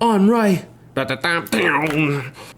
on right.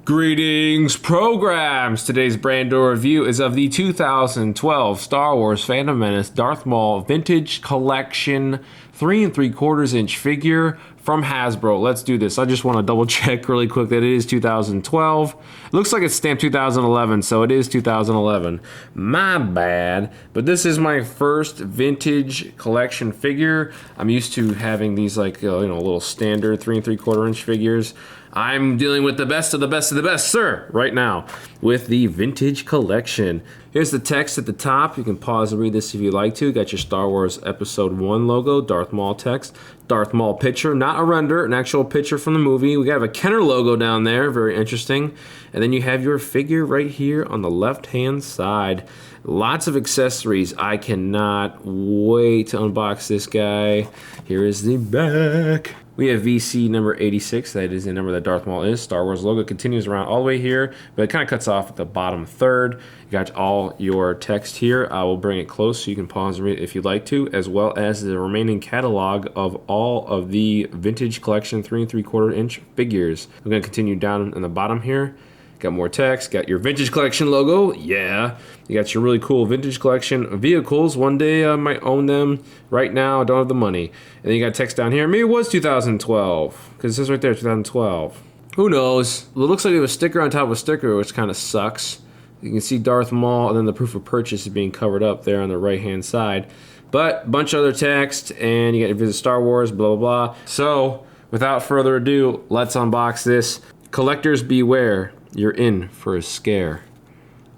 Greetings, programs! Today's Brando review is of the 2012 Star Wars Phantom Menace Darth Maul Vintage Collection 3 3/4 inch figure from Hasbro. Let's do this. I just want to double check really quick that it is 2012. It looks like it's stamped 2011, so it is 2011. My bad. But this is my first vintage collection figure. I'm used to having these like little standard 3 3/4 inch figures. I'm dealing with the best of the best of the best, sir, right now with the vintage collection. Here's the text at the top. You can pause and read this if you'd like to. Got your Star Wars Episode 1 logo, Darth Maul text, Darth Maul picture, not a render, an actual picture from the movie. We have a Kenner logo down there, very interesting. And then you have your figure right here on the left-hand side. Lots of accessories. I cannot wait to unbox this guy. Here is the back. We have VC number 86, that is the number that Darth Maul is. Star Wars logo continues around all the way here, but it kind of cuts off at the bottom third. You got all your text here. I will bring it close so you can pause and read it if you'd like to, as well as the remaining catalog of all of the vintage collection 3 3/4 inch figures. I'm going to continue down in the bottom here. Got more text, got your vintage collection logo, yeah. You got your really cool vintage collection vehicles. One day I might own them. Right now I don't have the money. And then you got text down here. Maybe it was 2012, because it says right there 2012. Who knows? Well, it looks like it was a sticker on top of a sticker, which kind of sucks. You can see Darth Maul, and then the proof of purchase is being covered up there on the right-hand side. But a bunch of other text, and you got your Visit Star Wars, blah, blah, blah. So, without further ado, let's unbox this. Collectors beware. You're in for a scare.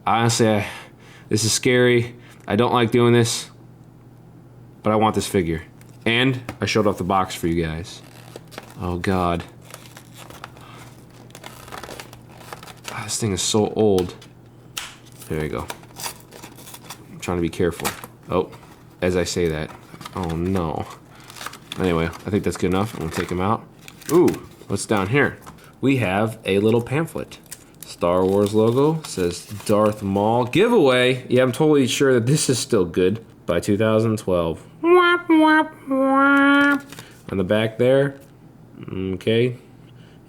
Honestly, this is scary. I don't like doing this, but I want this figure. And I showed off the box for you guys. Oh God. This thing is so old. There you go. I'm trying to be careful. Oh, as I say that. Oh no. Anyway, I think that's good enough. I'm gonna take him out. Ooh, what's down here? We have a little pamphlet. Star Wars logo, says Darth Maul. Giveaway! Yeah, I'm totally sure that this is still good. By 2012. Whop, whop, whop. On the back there. Okay.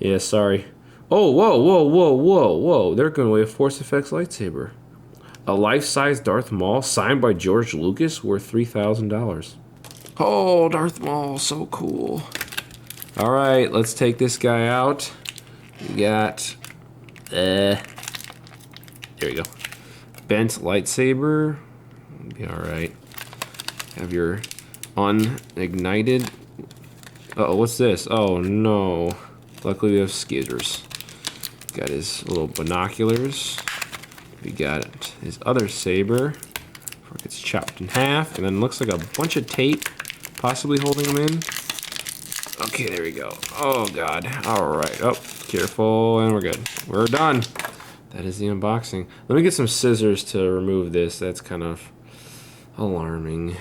Yeah, sorry. Oh, whoa, whoa, whoa, whoa, whoa. They're giving away a Force Effects lightsaber. A life-size Darth Maul signed by George Lucas worth $3,000. Oh, Darth Maul, so cool. Alright, let's take this guy out. We got... there we go. Bent lightsaber. Be alright. Have your unignited. Uh-oh, what's this? Oh no. Luckily we have skizzers. Got his little binoculars. We got his other saber. Before it gets chopped in half. And then looks like a bunch of tape possibly holding him in. Okay, there we go. Oh God. Alright. Oh, careful, and we're good. We're done. That is the unboxing. Let me get some scissors to remove this. That's kind of alarming.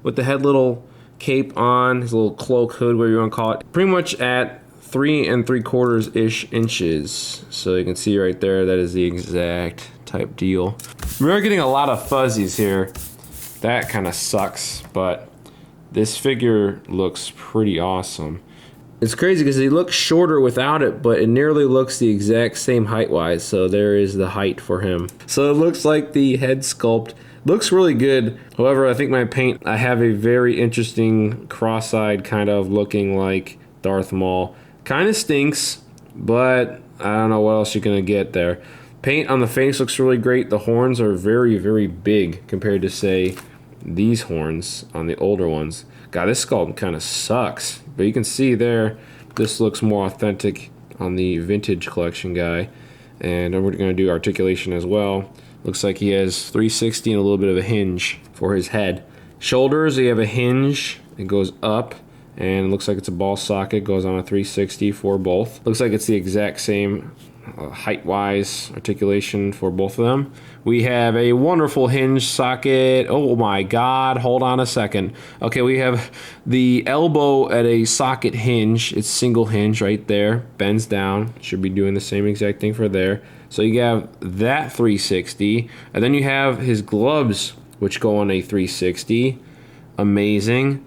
With the head little cape on, his little cloak hood, whatever you want to call it, pretty much at 3 3/4 inches. So you can see right there, that is the exact type deal. We're getting a lot of fuzzies here. That kind of sucks, but this figure looks pretty awesome. It's crazy because he looks shorter without it, but it nearly looks the exact same height-wise, so there is the height for him. So it looks like the head sculpt looks really good. However, I think my paint, I have a very interesting cross-eyed kind of looking like Darth Maul. Kind of stinks, but I don't know what else you're going to get there. Paint on the face looks really great. The horns are very, very big compared to, say, these horns on the older ones. God, this sculpt kind of sucks. But you can see there, this looks more authentic on the vintage collection guy. And we're going to do articulation as well. Looks like he has 360 and a little bit of a hinge for his head. Shoulders, you have a hinge. It goes up. And it looks like it's a ball socket. Goes on a 360 for both. Looks like it's the exact same height-wise articulation for both of them. We have a wonderful hinge socket. Oh my God, hold on a second. Okay, we have the elbow at a socket hinge. It's single hinge right there, bends down. Should be doing the same exact thing for there. So you have that 360, and then you have his gloves, which go on a 360. Amazing.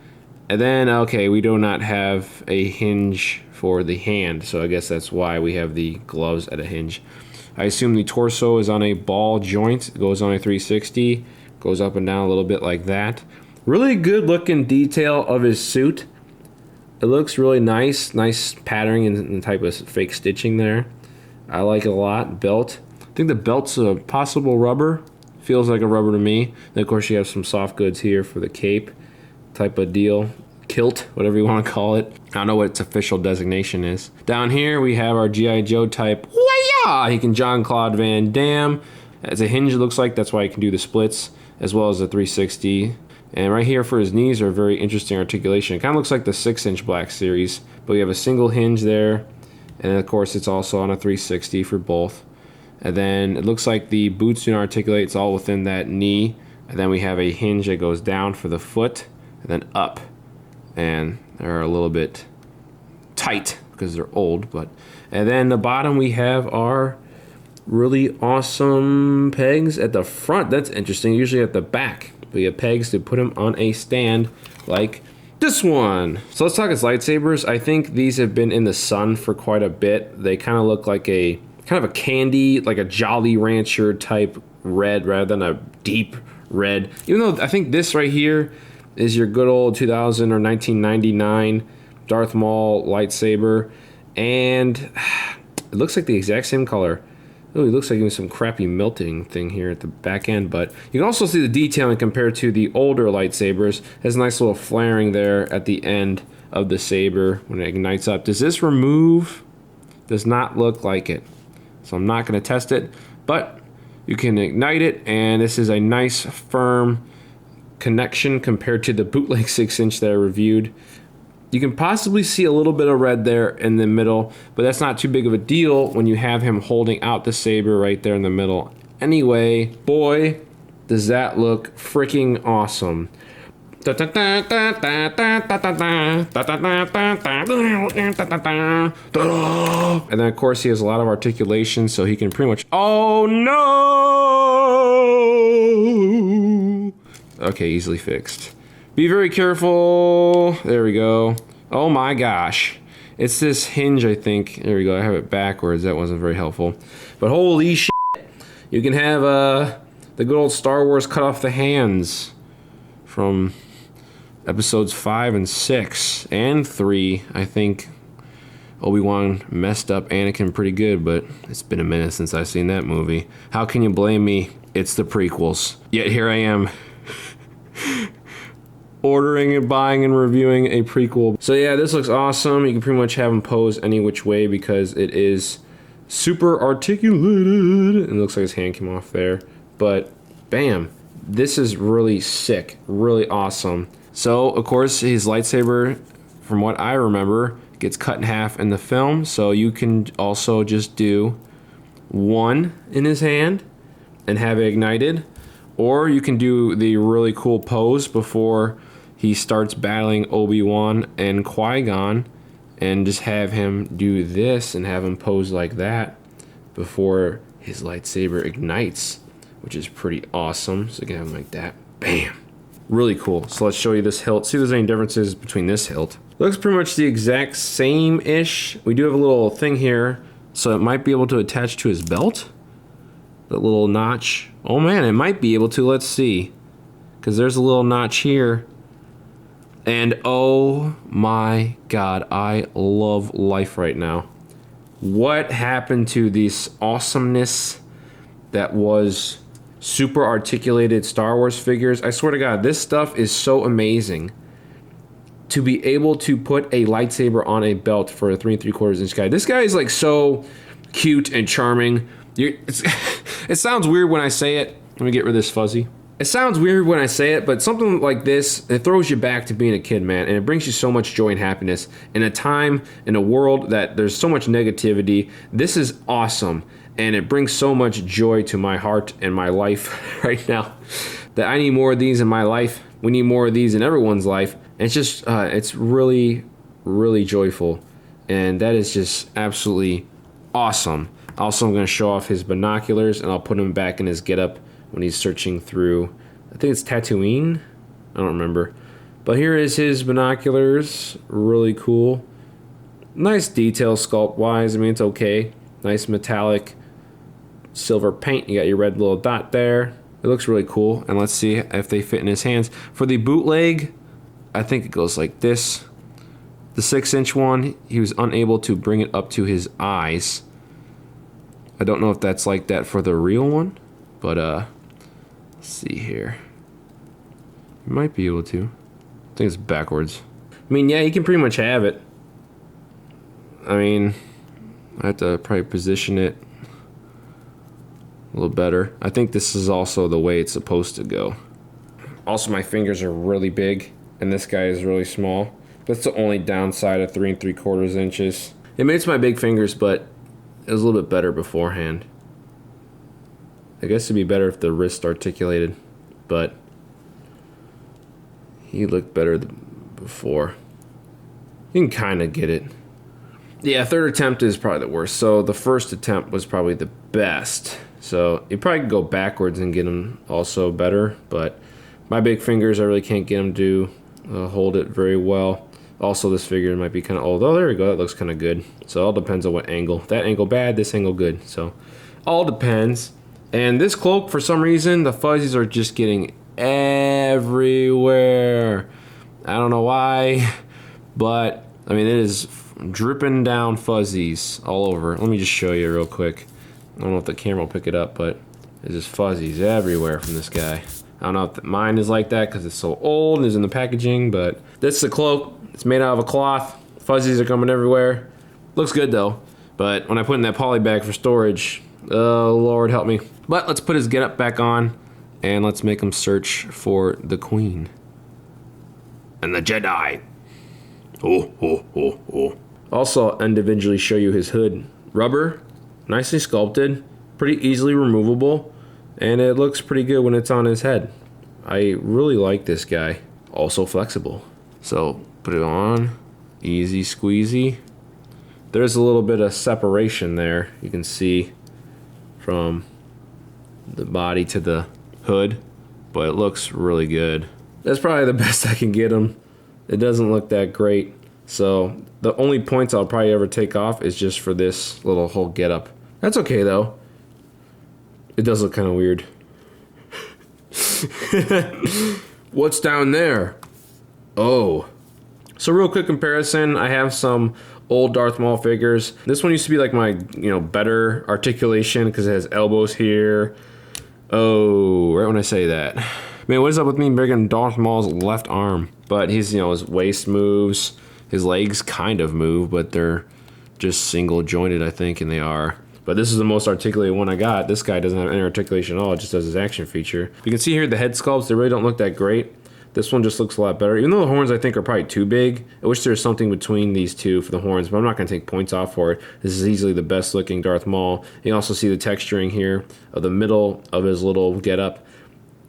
And then, okay, we do not have a hinge for the hand. So I guess that's why we have the gloves at a hinge. I assume the torso is on a ball joint. It goes on a 360. Goes up and down a little bit like that. Really good looking detail of his suit. It looks really nice. Nice patterning and type of fake stitching there. I like it a lot. Belt. I think the belt's a possible rubber. Feels like a rubber to me. Then of course you have some soft goods here for the cape type of deal. Kilt, whatever you want to call it. I don't know what its official designation is. Down here we have our G.I. Joe type. Wah-ya! He can Jean-Claude Van Damme. As a hinge it looks like, that's why he can do the splits, as well as the 360. And right here for his knees are very interesting articulation. It kind of looks like the 6-inch Black Series, but we have a single hinge there. And of course it's also on a 360 for both. And then it looks like the boots do not articulate. It's all within that knee. And then we have a hinge that goes down for the foot and then up. And they're a little bit tight because they're old. And then the bottom we have our really awesome pegs at the front. That's interesting. Usually at the back. We have pegs to put him on a stand like this one. So let's talk his lightsabers. I think these have been in the sun for quite a bit. They kind of look like a kind of a candy, like a Jolly Rancher type red rather than a deep red. Even though I think this right here is your good old 2000 or 1999 Darth Maul lightsaber. And it looks like the exact same color. Oh, it looks like there's some crappy melting thing here at the back end, but you can also see the detailing compared to the older lightsabers. It has a nice little flaring there at the end of the saber when it ignites up. Does this remove? Does not look like it. So I'm not going to test it, but you can ignite it, and this is a nice firm connection compared to the bootleg 6-inch that I reviewed. You can possibly see a little bit of red there in the middle, but that's not too big of a deal when you have him holding out the saber right there in the middle. Anyway, boy, does that look freaking awesome. And then of course he has a lot of articulation, so he can pretty much... Oh no! Okay, easily fixed. Be very careful. There we go. Oh my gosh. It's this hinge, I think. There we go. I have it backwards. That wasn't very helpful. But holy shit. You can have the good old Star Wars cut off the hands from episodes 5 and 6 and 3. I think Obi-Wan messed up Anakin pretty good, but it's been a minute since I've seen that movie. How can you blame me? It's the prequels. Yet here I am. Ordering and buying and reviewing a prequel. So yeah, this looks awesome. You can pretty much have him pose any which way because it is super articulated. It looks like his hand came off there, but bam, this is really sick, really awesome. So of course his lightsaber, from what I remember, gets cut in half in the film, so you can also just do one in his hand and have it ignited, or you can do the really cool pose before he starts battling Obi-Wan and Qui-Gon and just have him do this and have him pose like that before his lightsaber ignites, which is pretty awesome. So you can have him like that. Bam. Really cool. So let's show you this hilt. See if there's any differences between this hilt. Looks pretty much the exact same-ish. We do have a little thing here, so it might be able to attach to his belt. That little notch. Oh man, it might be able to. Let's see. Because there's a little notch here. And oh my god, I love life right now. What happened to this awesomeness that was super articulated Star Wars figures? I swear to god, this stuff is so amazing. To be able to put a lightsaber on a belt for a 3 3/4 inch guy. This guy is like so cute and charming. It sounds weird when I say it. Let me get rid of this fuzzy. It sounds weird when I say it, but something like this, it throws you back to being a kid, man, and it brings you so much joy and happiness. In a time, in a world that there's so much negativity, this is awesome, and it brings so much joy to my heart and my life right now that I need more of these in my life. We need more of these in everyone's life. And it's just, it's really, really joyful, and that is just absolutely awesome. Also, I'm going to show off his binoculars, and I'll put him back in his getup when he's searching through, I think it's Tatooine? I don't remember. But here is his binoculars. Really cool. Nice detail sculpt wise. I mean, it's okay. Nice metallic silver paint. You got your red little dot there. It looks really cool. And let's see if they fit in his hands. For the bootleg, I think it goes like this. The 6-inch one, he was unable to bring it up to his eyes. I don't know if that's like that for the real one, but let's see here. You might be able to. I think it's backwards. I mean, yeah, you can pretty much have it. I mean, I have to probably position it a little better. I think this is also the way it's supposed to go. Also, my fingers are really big, and this guy is really small. That's the only downside of 3 3/4 inches. It makes my big fingers, but it was a little bit better beforehand. I guess it'd be better if the wrist articulated, but he looked better before. You can kind of get it. Yeah, third attempt is probably the worst. So the first attempt was probably the best. So you probably could go backwards and get them also better, but my big fingers, I really can't get them to hold it very well. Also, this figure might be kind of old. Oh, there we go. That looks kind of good. So it all depends on what angle. That angle bad, this angle good. So all depends. And this cloak, for some reason, the fuzzies are just getting everywhere. I don't know why, but I mean, it is dripping down fuzzies all over. Let me just show you real quick. I don't know if the camera will pick it up, but there's just fuzzies everywhere from this guy. I don't know if mine is like that because it's so old and it's in the packaging, but this is a cloak. It's made out of a cloth. Fuzzies are coming everywhere. Looks good though. But when I put in that poly bag for storage, oh Lord help me. But let's put his getup back on and let's make him search for the Queen. And the Jedi. Oh, oh, oh, oh. Also, I'll individually show you his hood. Rubber, nicely sculpted, pretty easily removable, and it looks pretty good when it's on his head. I really like this guy. Also flexible. So, put it on, easy squeezy. There's a little bit of separation there, you can see, from the body to the hood, but it looks really good. That's probably the best I can get him. It doesn't look that great, so the only points I'll probably ever take off is just for this little whole getup. That's okay though. It does look kind of weird. What's down there? Oh. So real quick comparison, I have some old Darth Maul figures. This one used to be like my, better articulation because it has elbows here. Oh, right when I say that. Man, what is up with me bringing Darth Maul's left arm? But he's, his waist moves, his legs kind of move, but they're just single jointed, I think, and they are. But this is the most articulated one I got. This guy doesn't have any articulation at all, it just does his action feature. You can see here the head sculpts, they really don't look that great. This one just looks a lot better. Even though the horns I think are probably too big, I wish there was something between these two for the horns, but I'm not going to take points off for it. This is easily the best looking Darth Maul. You can also see the texturing here of the middle of his little getup.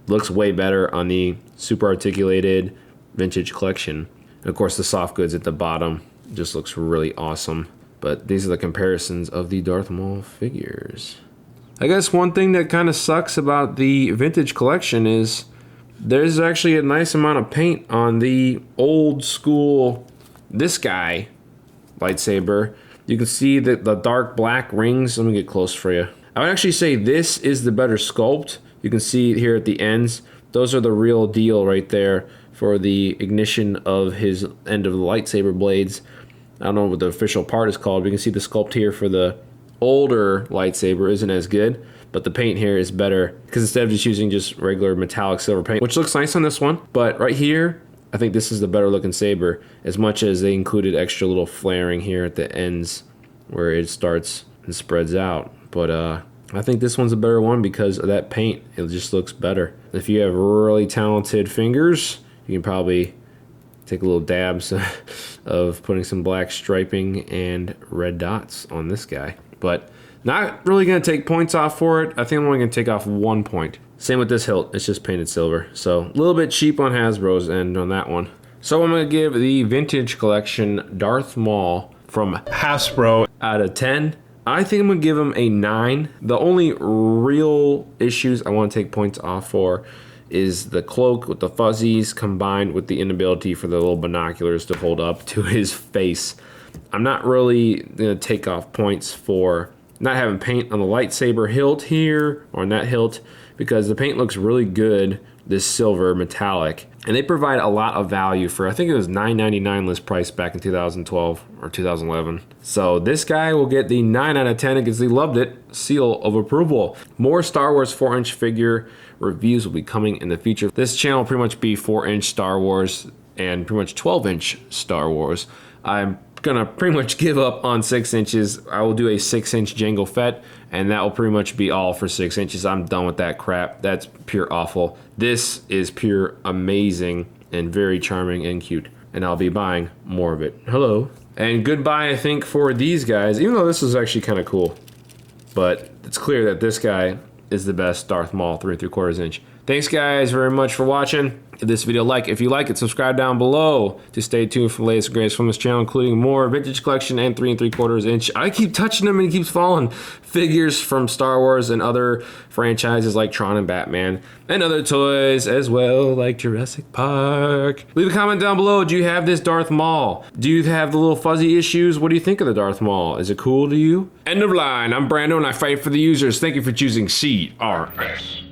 Looks way better on the super articulated vintage collection. And of course the soft goods at the bottom just looks really awesome. But these are the comparisons of the Darth Maul figures. I guess one thing that kind of sucks about the vintage collection is there's actually a nice amount of paint on the old school, this guy, lightsaber. You can see the dark black rings. Let me get close for you. I would actually say this is the better sculpt. You can see here at the ends, those are the real deal right there for the ignition of his end of the lightsaber blades. I don't know what the official part is called, but you can see the sculpt here for the older lightsaber isn't as good, but the paint here is better because instead of just using just regular metallic silver paint, which looks nice on this one, but right here, I think this is the better looking saber, as much as they included extra little flaring here at the ends where it starts and spreads out. But I think this one's a better one because of that paint. It just looks better. If you have really talented fingers, you can probably take a little dabs of putting some black striping and red dots on this guy. But not really going to take points off for it. I think I'm only going to take off 1 point. Same with this hilt. It's just painted silver. So a little bit cheap on Hasbro's end on that one. So I'm going to give the vintage collection Darth Maul from Hasbro out of 10. I think I'm going to give him a 9. The only real issues I want to take points off for is the cloak with the fuzzies combined with the inability for the little binoculars to hold up to his face. I'm not really gonna take off points for not having paint on the lightsaber hilt here or on that hilt, because the paint looks really good, this silver metallic, and they provide a lot of value for, I think it was $9.99 list price back in 2012 or 2011. So this guy will get the 9 out of 10 because he loved it seal of approval. More Star Wars 4-inch figure reviews will be coming in the future. This channel will pretty much be 4-inch Star Wars and pretty much 12-inch Star Wars. I'm gonna pretty much give up on 6 inches. I will do a 6-inch Jango Fett, and that will pretty much be all for 6 inches. I'm done with that crap. That's pure awful. This is pure amazing and very charming and cute, and I'll be buying more of it. Hello. And goodbye, I think, for these guys, even though this is actually kind of cool. But it's clear that this guy is the best Darth Maul 3 3/4 inch. Thanks guys very much for watching. Give this video a like if you like it. Subscribe down below to stay tuned for the latest and greatest from this channel, including more vintage collection and 3 3/4 inch. I keep touching them and it keeps falling. Figures from Star Wars and other franchises like Tron and Batman, and other toys as well, like Jurassic Park. Leave a comment down below. Do you have this Darth Maul? Do you have the little fuzzy issues? What do you think of the Darth Maul? Is it cool to you? End of line. I'm Brando and I fight for the users. Thank you for choosing CRS.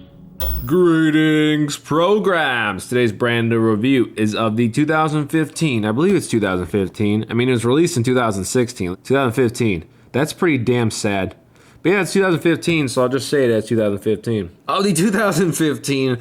Greetings, programs. Today's Brando review is of the 2015. I believe it's 2015. I mean, it was released in 2016. 2015. That's pretty damn sad. But yeah, it's 2015, so I'll just say it as 2015. Of the 2015